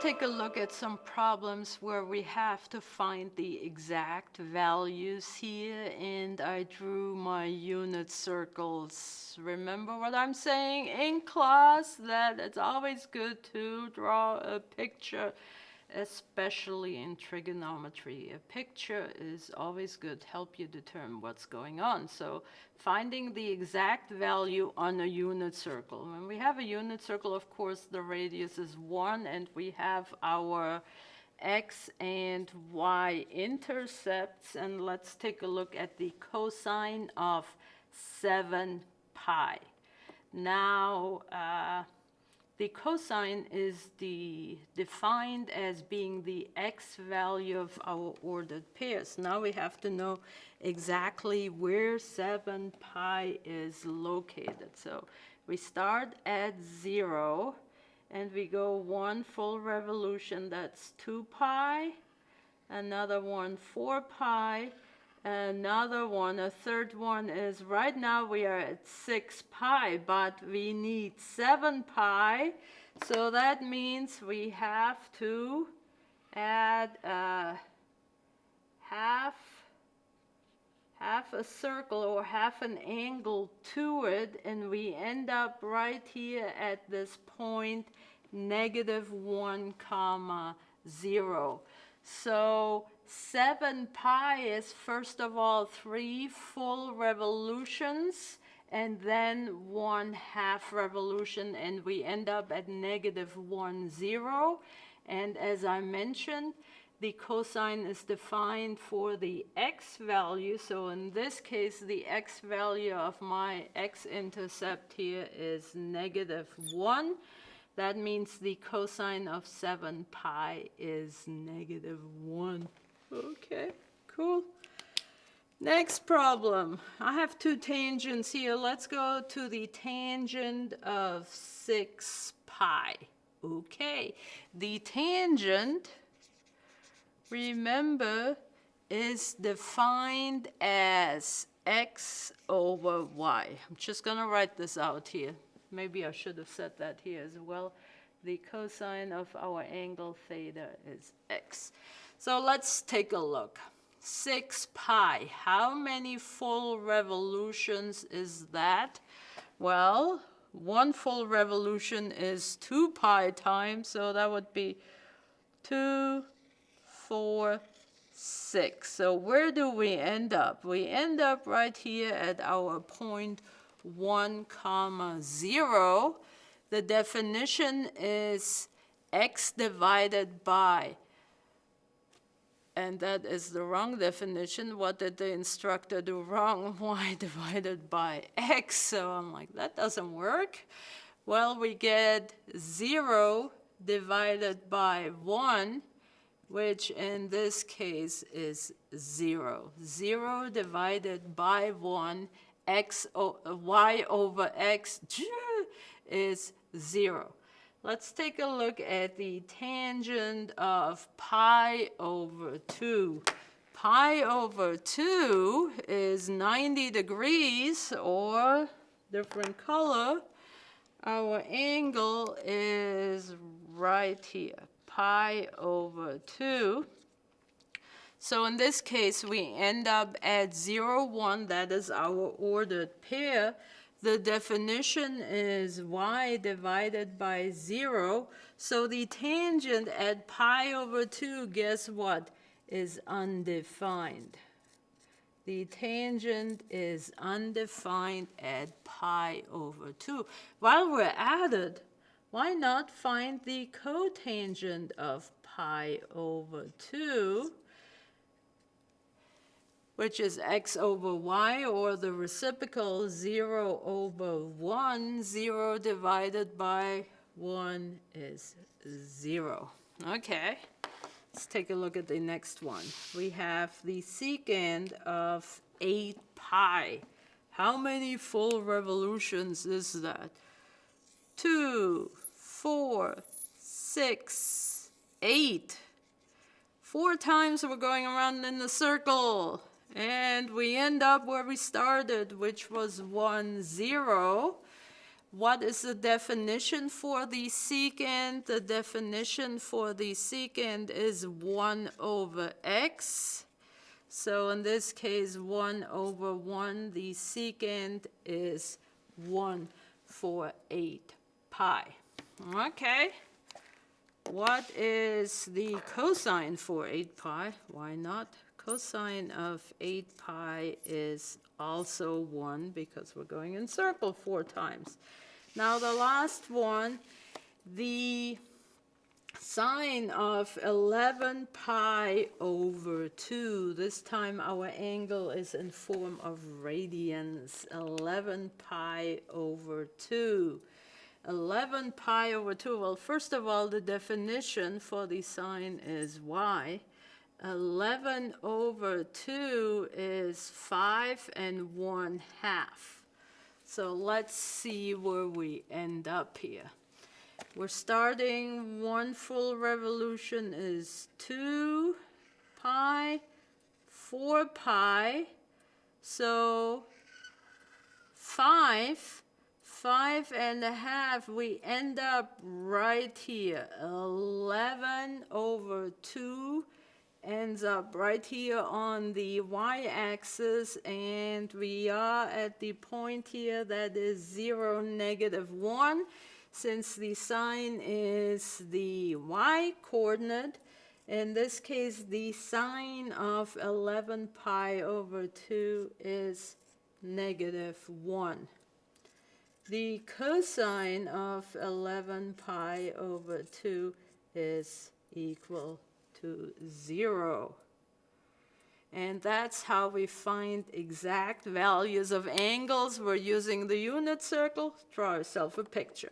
take a look at some problems where we have to find the exact values here, and I drew my unit circles. Remember what I'm saying in class, that it's always good to draw a picture, especially in trigonometry. A picture is always good to help you determine what's going on. So finding the exact value on a unit circle. When we have a unit circle, of course, the radius is 1, and we have our x and y intercepts. And let's take a look at the cosine of 7 pi. Now, the cosine is defined as being the x value of our ordered pairs. Now we have to know exactly where 7 pi is located. So we start at 0, and we go 1 full revolution, that's 2 pi, another one 4 pi, another one, a third one is, right now we are at 6 pi, but we need 7 pi, so that means we have to add half a circle or half an angle to it, and we end up right here at this point, -1 comma 0. So 7 pi is, first of all, 3 full revolutions and then 1/2 revolution, and we end up at -1, 0. And as I mentioned, the cosine is defined for the x value. So in this case, the x value of my x-intercept here is -1. That means the cosine of 7 pi is -1. Okay, cool. Next problem. I have 2 tangents here. Let's go to the tangent of 6 pi. Okay, the tangent, remember, is defined as x over y. I'm just going to write this out here. Maybe I should have said that here as well. The cosine of our angle theta is x. So let's take a look. 6 pi, how many full revolutions is that? Well, 1 full revolution is 2 pi times, so that would be 2, 4, 6. So where do we end up? We end up right here at our point 1 comma 0. The definition is x divided by, and that is the wrong definition. What did the instructor do wrong? Y divided by x. So I'm like, that doesn't work. Well, we get 0 divided by 1, which in this case is 0. 0 divided by 1, y over x is 0. Let's take a look at the tangent of pi over 2. Pi over 2 is 90 degrees, or different color. Our angle is right here, pi over 2. So in this case, we end up at 0, 1. That is our ordered pair. The definition is y divided by 0. So the tangent at pi over 2, guess what, is undefined. The tangent is undefined at pi over 2. While we're at it, why not find the cotangent of pi over 2? Which is x over y, or the reciprocal 0 over 1. 0 divided by 1 is 0. Okay, let's take a look at the next one. We have the secant of 8 pi. How many full revolutions is that? 2, 4, 6, 8. 4 times we're going around in the circle. And we end up where we started, which was 1, 0. What is the definition for the secant? The definition for the secant is 1 over x. So in this case, 1 over 1, the secant is 1 for 8 pi. Okay. What is the cosine for 8 pi? Why not? Cosine of 8 pi is also 1 because we're going in circle 4 times. Now the last one, the sine of 11 pi over 2. This time our angle is in form of radians. 11 pi over 2. 11 pi over 2. Well, first of all, the definition for the sine is y. 11 over 2 is 5 1/2. So let's see where we end up here. We're starting 1 full revolution is 2 pi, 4 pi, so 5 1/2, we end up right here. 11 over 2 ends up right here on the y-axis, and we are at the point here that is 0, -1. Since the sine is the y-coordinate, in this case the sine of 11 pi over 2 is -1. The cosine of 11 pi over 2 is equal to 0. And that's how we find exact values of angles. We're using the unit circle. Draw yourself a picture.